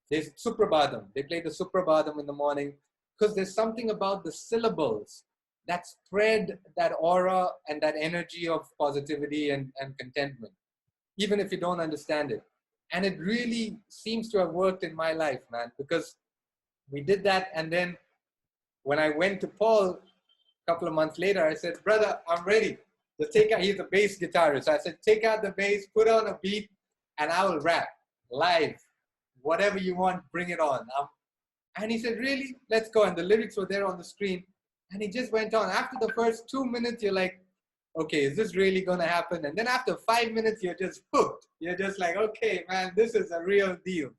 There's Suprabhadam. They play the Suprabhadam in the morning because there's something about the syllables that spread that aura and that energy of positivity and contentment, even if you don't understand it. And it really seems to have worked in my life, man, because we did that. And then when I went to Paul a couple of months later, I said, brother, I'm ready. Just take out, he's a bass guitarist. So I said, take out the bass, put on a beat, and I will rap live. Whatever you want, bring it on. And he said, really? Let's go. And the lyrics were there on the screen. And he just went on. After the first 2 minutes, you're like, okay, is this really going to happen? And then after 5 minutes, you're just hooked. You're just like, okay, man, this is a real deal.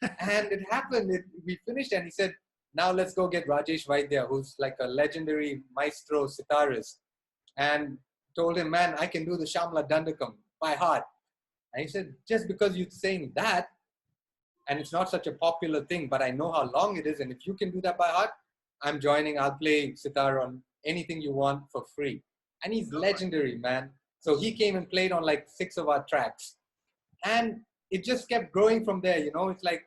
And it happened. We finished, and he said, now let's go get Rajesh Vaidya, who's like a legendary maestro sitarist. And told him, man, I can do the Shamla Dandakam by heart. And he said, just because you're saying that, and it's not such a popular thing, but I know how long it is. And if you can do that by heart, I'm joining. I'll play sitar on anything you want for free. And he's legendary, man. So he came and played on like 6 of our tracks. And it just kept growing from there, you know. It's like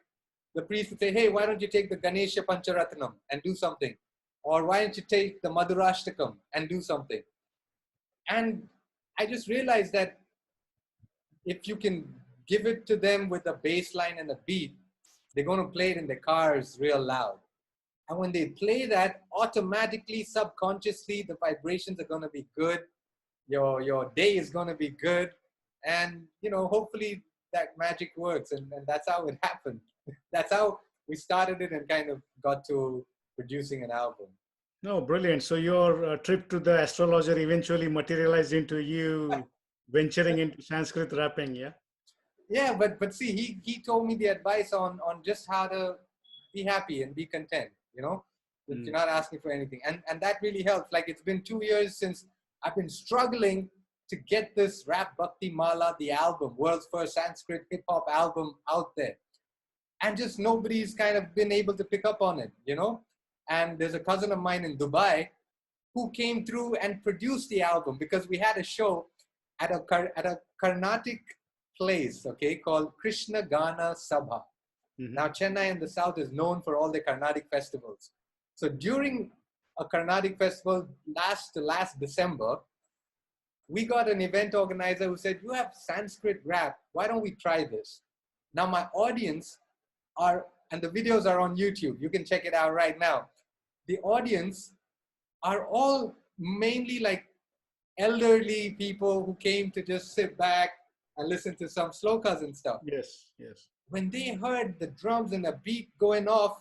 the priest would say, hey, why don't you take the Ganesha Pancharatnam and do something? Or why don't you take the Madhurashtakam and do something? And I just realized that if you can give it to them with a bass line and a beat, they're going to play it in their cars real loud. And when they play that, automatically, subconsciously, the vibrations are going to be good. Your day is going to be good. And, you know, hopefully that magic works. And that's how it happened. That's how we started it and kind of got to producing an album. No, brilliant. So your trip to the astrologer eventually materialized into you venturing into Sanskrit rapping, yeah? Yeah, but see, he told me the advice on just how to be happy and be content. If you're not asking for anything, and that really helps. Like, it's been 2 years since I've been struggling to get this Rap Bhakti Mala, the album, world's first Sanskrit hip hop album, out there, and just nobody's kind of been able to pick up on it. And there's a cousin of mine in Dubai who came through and produced the album, because we had a show at a Carnatic place, okay, called Krishna Gana Sabha. Now, Chennai in the south is known for all the Carnatic festivals. So during a Carnatic festival last December, we got an event organizer who said, "You have Sanskrit rap. Why don't we try this?" Now, my audience and the videos are on YouTube. You can check it out right now. The audience are all mainly like elderly people who came to just sit back and listen to some slokas and stuff. Yes, yes. When they heard the drums and the beat going off,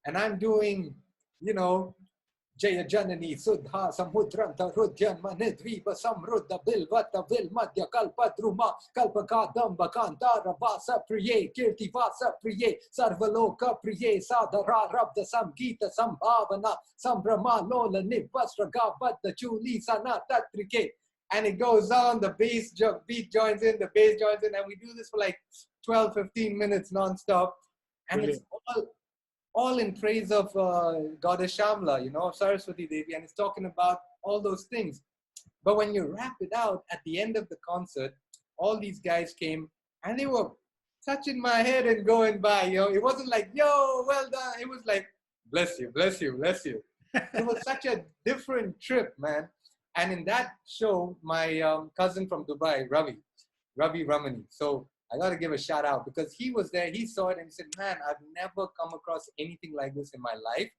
and I'm doing, Jaya Janani Sudha Samudranta Rudyan Manidvipa Samruddha Bilvata Vilmadya Kalpa Druma Kalpaka Damba Kantara Vasa Priye Kirti Vasa Priye Sarvaloka Priye Sadhara Rabda Samgita Sambhavana Sambrahma Lola Nipasraga Bada Chalisa Tatrike. And it goes on, the beat joins in, the bass joins in, and we do this for like 12, 15 minutes non-stop. And Brilliant. It's all in praise of Goddess Shamla, Saraswati Devi, and it's talking about all those things. But when you wrap it out at the end of the concert, all these guys came and they were touching my head and going by, It wasn't like, "Yo, well done." It was like, "Bless you, bless you, bless you." It was such a different trip, man. And in that show, my cousin from Dubai, Ravi Ramani. So I got to give a shout out, because he was there. He saw it and he said, "Man, I've never come across anything like this in my life.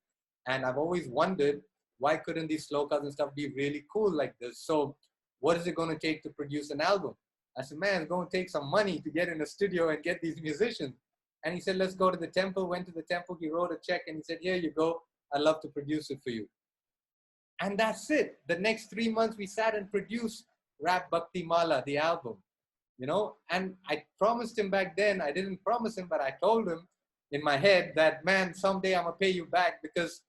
And I've always wondered, why couldn't these slokas and stuff be really cool like this? So what is it going to take to produce an album?" I said, "Man, it's going to take some money to get in a studio and get these musicians." And he said, "Let's go to the temple." Went to the temple. He wrote a check and he said, "Here you go. I'd love to produce it for you." And that's it. The next 3 months, we sat and produced Rap Bhakti Mala, the album. And I promised him back then, I didn't promise him, but I told him in my head that, "Man, someday I'm going to pay you back, because,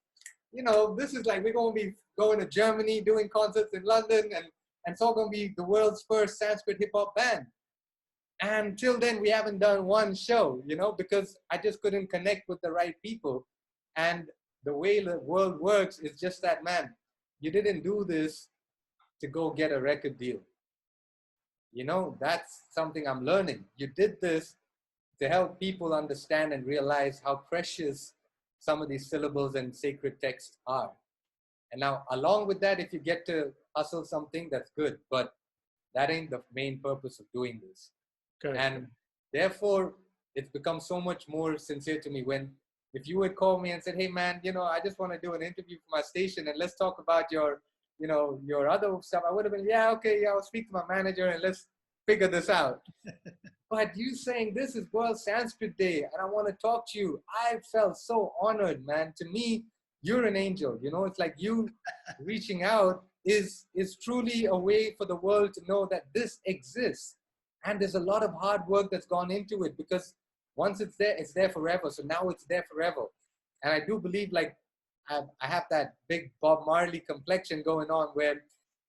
this is like, we're going to be going to Germany, doing concerts in London, and it's all going to be the world's first Sanskrit hip hop band." And till then, we haven't done one show, because I just couldn't connect with the right people. And the way the world works is just that, man, you didn't do this to go get a record deal. That's something I'm learning. You did this to help people understand and realize how precious some of these syllables and sacred texts are. And now, along with that, if you get to hustle something, that's good. But that ain't the main purpose of doing this. Correct. And therefore, it's become so much more sincere to me when, if you would call me and said, "Hey, man, I just want to do an interview for my station, and let's talk about your other stuff," I would have been, "Yeah, okay, yeah, I'll speak to my manager and let's figure this out." But you saying this is World Sanskrit Day and I want to talk to you, I felt so honored, man. To me, you're an angel. It's like you reaching out is truly a way for the world to know that this exists. And there's a lot of hard work that's gone into it, because once it's there forever. So now it's there forever. And I do believe, like, I have that big Bob Marley complexion going on, where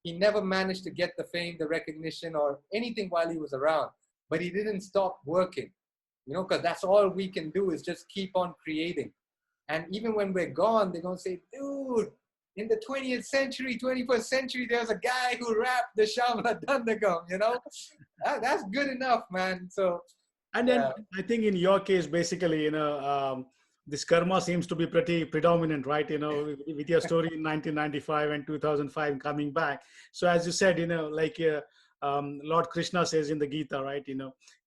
he never managed to get the fame, the recognition, or anything while he was around. But he didn't stop working, because that's all we can do is just keep on creating. And even when we're gone, they're going to say, "Dude, in the 20th century, 21st century, there's a guy who rapped the Shamla Dandagam," That's good enough, man. So, and then I think in your case, basically, this karma seems to be pretty predominant, right? With your story in 1995 and 2005 coming back. So as you said, like Lord Krishna says in the Gita, right?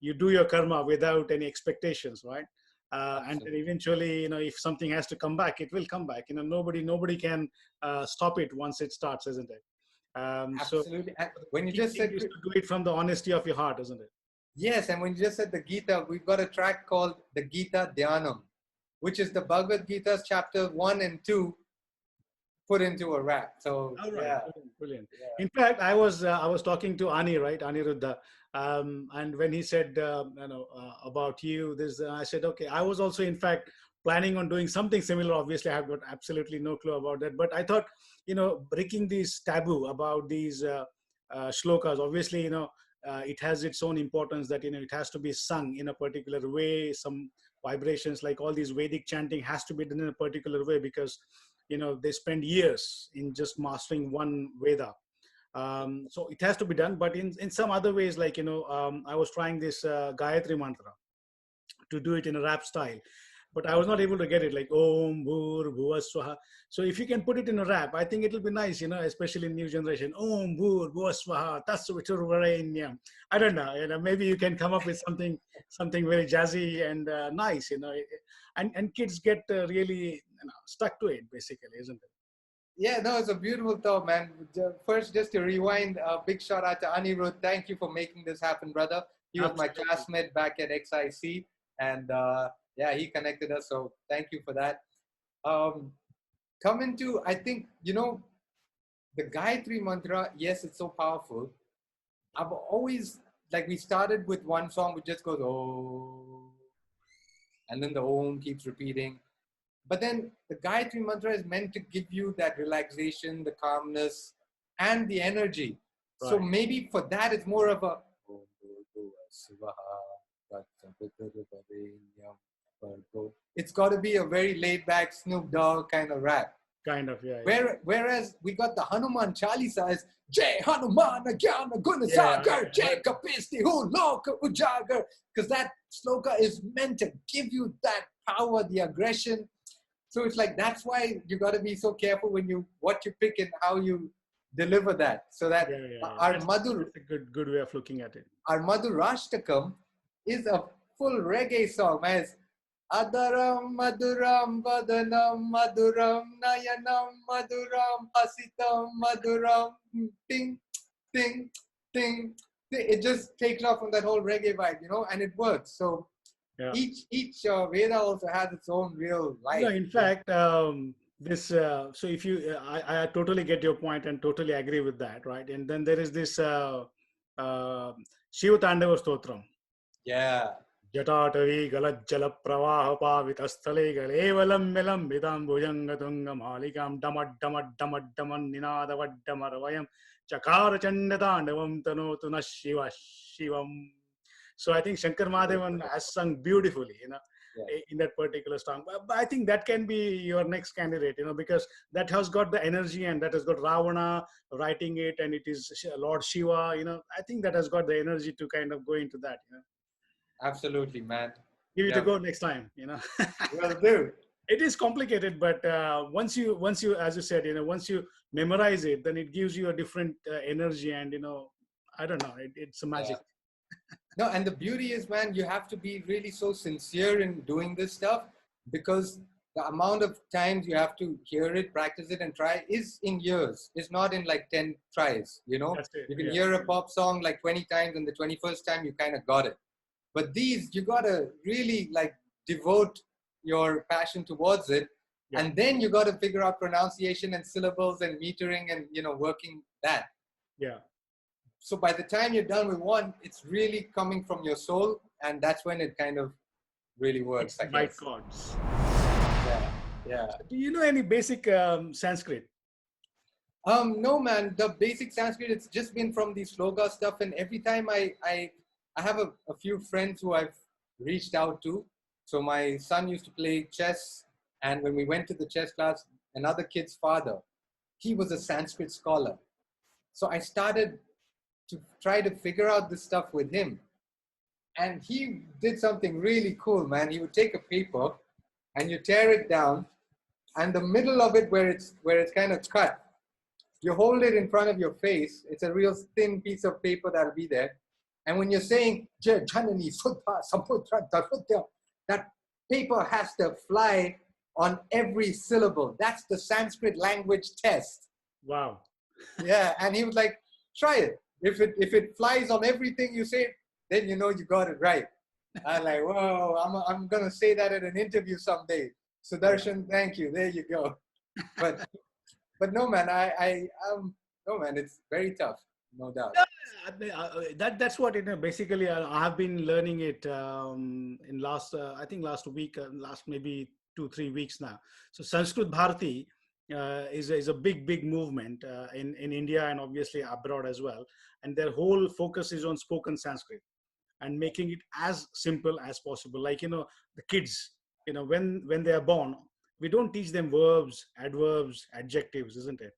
You do your karma without any expectations, right? And then eventually, if something has to come back, it will come back. Nobody can stop it once it starts, isn't it? Absolutely. So when you just said, to do it from the honesty of your heart, isn't it? Yes, and when you just said the Gita, we've got a track called the Gita Dhyanam, which is the Bhagavad Gita's chapter 1 and 2, put into a rap. So All right, yeah, brilliant, brilliant. yeah. In fact, I was talking to Ani, right, Aniruddha, and when he said, about you, this, I said, okay. I was also, in fact, planning on doing something similar. Obviously, I have got absolutely no clue about that, but I thought, breaking these taboo about these shlokas. Obviously, it has its own importance that it has to be sung in a particular way. Some vibrations, like all these Vedic chanting, has to be done in a particular way because they spend years in just mastering one Veda. So it has to be done, but in some other ways, like I was trying this Gayatri mantra to do it in a rap style, but I was not able to get it, like Om Bhur Bhuva Swaha. So if you can put it in a rap, I think it will be nice, especially in new generation. Om Bhur Bhuva Swaha Tasvitur Varenyam. I don't know, maybe you can come up with something very jazzy and nice, and kids get really stuck to it, basically, isn't it? Yeah, no, it's a beautiful thought, man. First, just to rewind, a big shout out to Anirudh. Thank you for making this happen, brother. He was my Absolutely. classmate back at XIC, and yeah, he connected us. So thank you for that. Coming to, I think, the Gayatri mantra, yes, it's so powerful. I've always, like, we started with one song which just goes, oh, and then the Om keeps repeating. But then the Gayatri mantra is meant to give you that relaxation, the calmness, and the energy. So Right. maybe for that, it's more of a it's got to be a very laid back Snoop Dogg kind of rap. Kind of, yeah. Whereas we got the Hanuman Chalisa as Jai Hanuman Agyana Gunasagar Jai Kapisti Hu Loka Ujagar, because that sloka is meant to give you that power, the aggression. So it's like, that's why you got to be so careful what you pick and how you deliver that. So that our Madhur, that's a good way of looking at it. our Madhur Rashtakam is a full reggae song, man. It's Adaram Maduram Vadanam Maduram Nayanam Maduram Hasitam Maduram Ting Ting Ting. It just takes off from that whole reggae vibe, and it works. So Yeah. each Veda also has its own real life. No, in fact, this. So if you, I totally get your point and totally agree with that, right? And then there is this Shiva Tandava Stotram. Yeah. Jatatavi Galajjala Pravaha Pavitastale Galevalam Melam Vidam Bhujangatunga Malikam Damat Damat Damat Daman Ninada Vaddamarvayam Chakara Chandatandavam Tano Tuna Shiva Shivam. So I think Shankar Mahadevan has sung beautifully, in that particular song. But I think that can be your next candidate, because that has got the energy and that has got Ravana writing it, and it is Lord Shiva, I think that has got the energy to kind of go into that, Absolutely, man. Give it a go next time, Will do. It is complicated, but once you, as you said, once you memorize it, then it gives you a different energy, and I don't know, it's a magic. No, and the beauty is, man, you have to be really so sincere in doing this stuff, because the amount of times you have to hear it, practice it, and try is in years. It's not in like 10 tries, That's it, You can hear a pop song like 20 times, and the 21st time you kind of got it. But these, you got to really like devote your passion towards it. Yeah. And then you got to figure out pronunciation and syllables and metering and, working that. Yeah. So by the time you're done with one, it's really coming from your soul. And that's when it kind of really works. It's right chords. Yeah. Do you know any basic Sanskrit? No, man. The basic Sanskrit, it's just been from the sloga stuff. And every time I have a few friends who I've reached out to. So my son used to play chess. And when we went to the chess class, another kid's father, he was a Sanskrit scholar. So I started to try to figure out this stuff with him. And he did something really cool, man. He would take a paper and you tear it down, and the middle of it where it's kind of cut, you hold it in front of your face. It's a real thin piece of paper that'll be there. And when you're saying that paper has to fly on every syllable. That's the Sanskrit language test. Wow. Yeah, and he was like, try it. If it flies on everything you say, then you got it right. I'm like, whoa, I'm gonna say that at an interview someday. Sudarshan, thank you. There you go. But But no, man, no, man, it's very tough, no doubt. That's what basically I have been learning it in last I think last week, last maybe 2 3 weeks now. So Sanskrit Bharati is a big movement in India and obviously abroad as well, and their whole focus is on spoken Sanskrit and making it as simple as possible. Like the kids, when they are born, we don't teach them verbs, adverbs, adjectives, isn't it?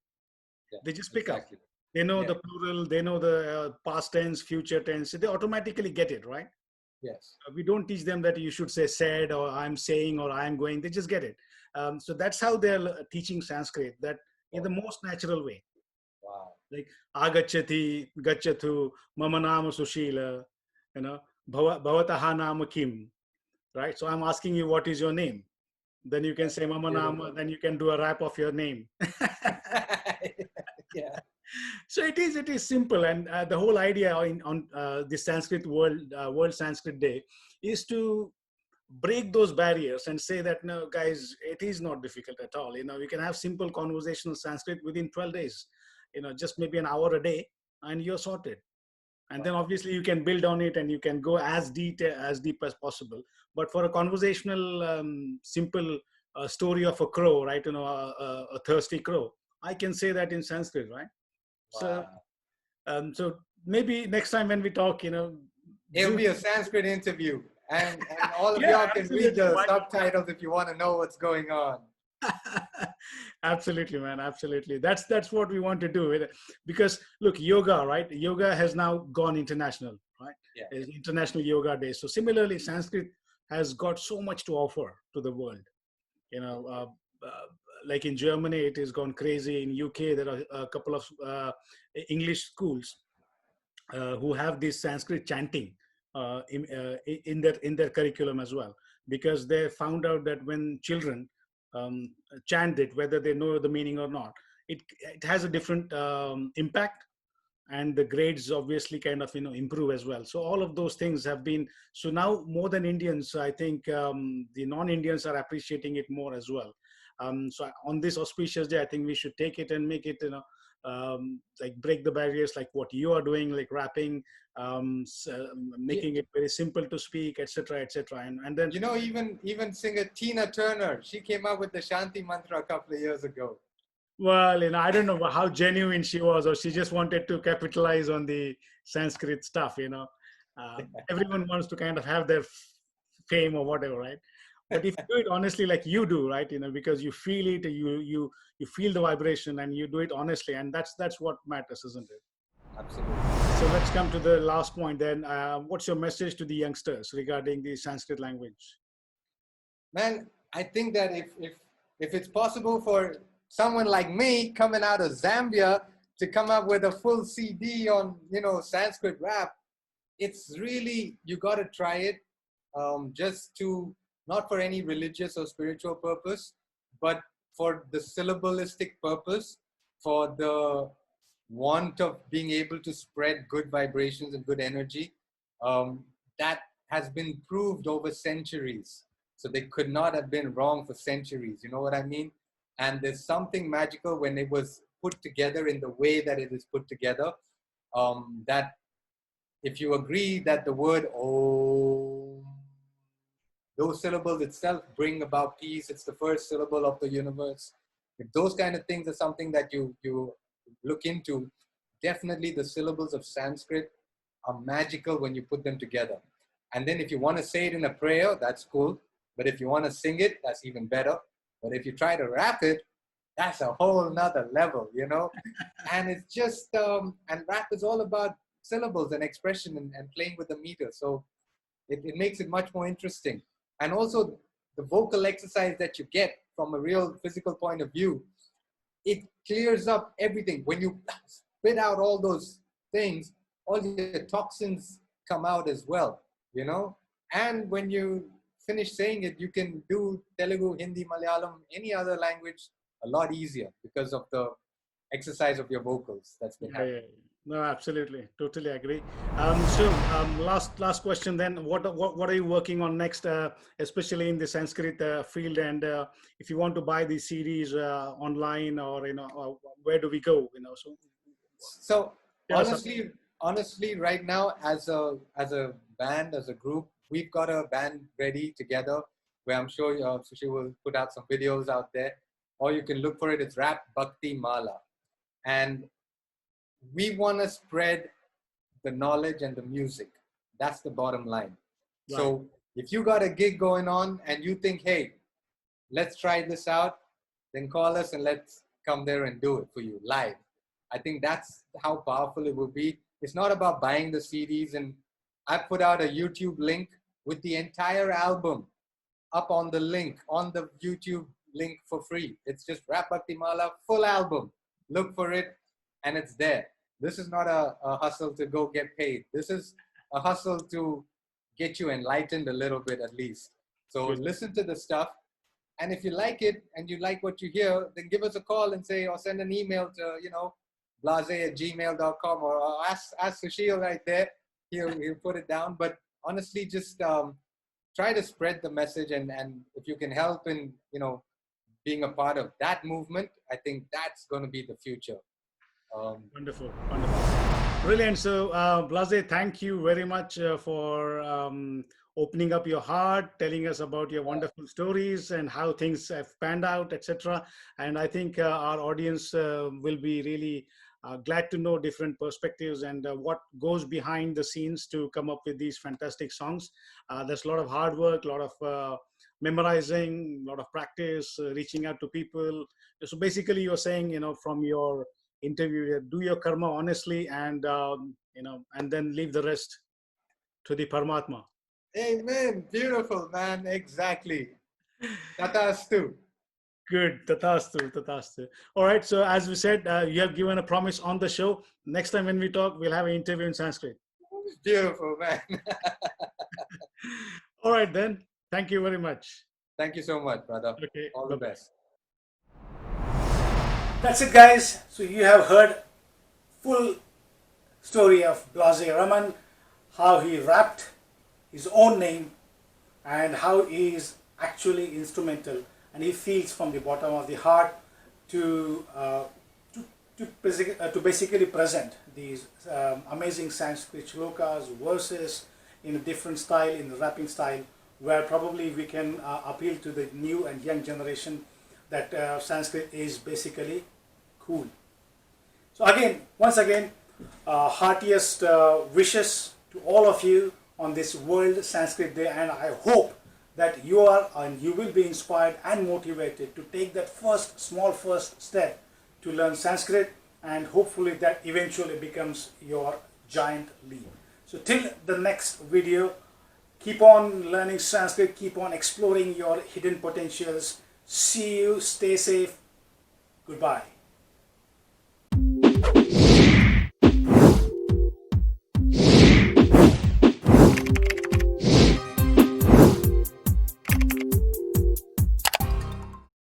Yeah, They just pick up. exactly. They know Yeah. the plural, they know the past tense, future tense. So they automatically get it, right? Yes. We don't teach them that you should say said or I'm saying or I'm going. They just get it. So that's how they're teaching Sanskrit, that in the most natural way. Wow. Like agachati, gachathu, mama nama sushila, you know, bhavataha nama kim, right? So I'm asking you, what is your name? Then you can That's say mama nama, beautiful. then you can do a rap of your name. Yeah. So it is simple, and the whole idea on the Sanskrit World Sanskrit Day is to break those barriers and say that, no guys, it is not difficult at all. We can have simple conversational Sanskrit within 12 days, just maybe an hour a day, and you're sorted. And then Wow. obviously you can build on it and you can go as deep as possible. But for a conversational simple story of a crow, right, a thirsty crow, I can say that in Sanskrit, right? So Wow. so maybe next time when we talk, It'll do be a Sanskrit interview, and all of yeah, y'all can read absolutely. the Why subtitles if you want to know what's going on. not? Absolutely, man. Absolutely. That's what we want to do. Because look, yoga, right? Yoga has now gone international, right? Yeah. It's International Yoga Day. So similarly, Sanskrit has got so much to offer to the world. You know, like in Germany, it has gone crazy. In UK, there are a couple of English schools who have this Sanskrit chanting in their curriculum as well, because they found out that when children chant it, whether they know the meaning or not, it has a different impact, and the grades obviously kind of improve as well. So all of those things have been, so now more than Indians, I think the non-Indians are appreciating it more as well. So on this auspicious day, I think we should take it and make it like break the barriers, like what you are doing, like rapping, You, making it very simple to speak, etc., etc. And then you know, even singer Tina Turner, she came up with the Shanti mantra a couple of years ago. well, I don't know how genuine she was, or she just wanted to capitalize on the Sanskrit stuff. Everyone wants to kind of have their fame or whatever, right? But if you do it honestly, like you do, right? Because you feel it, you feel the vibration, and you do it honestly, and that's what matters, isn't it? Absolutely. So let's come to the last point. Then, what's your message to the youngsters regarding the Sanskrit language? Man, I think that if it's possible for someone like me coming out of Zambia to come up with a full CD on Sanskrit rap, it's really, you got to try it, just to, not for any religious or spiritual purpose, but for the syllabalistic purpose, for the want of being able to spread good vibrations and good energy. That has been proved over centuries. So they could not have been wrong for centuries. You know what I mean? And there's something magical when it was put together in the way that it is put together. That if you agree that the word Om, those syllables itself bring about peace, it's the first syllable of the universe. If those kind of things are something that you look into, definitely the syllables of Sanskrit are magical when you put them together. And then if you want to say it in a prayer, that's cool. But if you want to sing it, that's even better. But if you try to rap it, that's a whole nother level. And it's just, and rap is all about syllables and expression and playing with the meter. So it makes it much more interesting. And also the vocal exercise that you get from a real physical point of view, it clears up everything. When you spit out all those things, all your toxins come out as well. And when you finish saying it, you can do Telugu, Hindi, Malayalam, any other language a lot easier because of the exercise of your vocals that's been Yeah, yeah, happening. yeah. No, absolutely, totally agree. Last question then. What are you working on next, especially in the Sanskrit field? And if you want to buy these CDs online, or where do we go? So So tell us something. honestly, right now, as a band, as a group, we've got a band ready together. Where I'm sure Sushi will put out some videos out there, or you can look for it. It's Rap Bhakti Mala, and we want to spread the knowledge and the music. That's the bottom line. Right. So if you got a gig going on and you think, hey, let's try this out, then call us and let's come there and do it for you live. I think that's how powerful it will be. It's not about buying the CDs. And I put out a YouTube link with the entire album up on the link, on the YouTube link for free. It's just Rap Bhakti Mala, full album. Look for it and it's there. This is not a hustle to go get paid. This is a hustle to get you enlightened a little bit at least. So Good. listen to the stuff. And if you like it and you like what you hear, then give us a call and say, or send an email to, blaze@gmail.com, or ask Sushil right there. He'll put it down. But honestly, just try to spread the message. And if you can help in, being a part of that movement, I think that's going to be the future. Wonderful, wonderful, brilliant. So, BlaaZe, thank you very much for opening up your heart, telling us about your wonderful stories and how things have panned out, etc. And I think our audience will be really glad to know different perspectives and what goes behind the scenes to come up with these fantastic songs. There's a lot of hard work, a lot of memorizing, a lot of practice, reaching out to people. So basically, you're saying, from your interview, do your karma honestly, and and then leave the rest to the Paramatma. Amen. Beautiful, man. Exactly. Tatastu. Good. Tatastu, tatastu. All right. So as we said, you have given a promise on the show. Next time when we talk, we'll have an interview in Sanskrit. Beautiful, man. All right then. Thank you very much. Thank you so much, brother. Okay. All the Bye-bye. best. That's it, guys. So you have heard full story of BlaaZe Rahman, how he rapped his own name and how he is actually instrumental, and he feels from the bottom of the heart to basically present these amazing Sanskrit shlokas, verses in a different style, in the rapping style, where probably we can appeal to the new and young generation that Sanskrit is basically cool. So again, once again, heartiest wishes to all of you on this World Sanskrit Day, and I hope that you are and you will be inspired and motivated to take that small first step to learn Sanskrit, and hopefully that eventually becomes your giant leap. So till the next video, keep on learning Sanskrit, keep on exploring your hidden potentials. See you, stay safe, goodbye.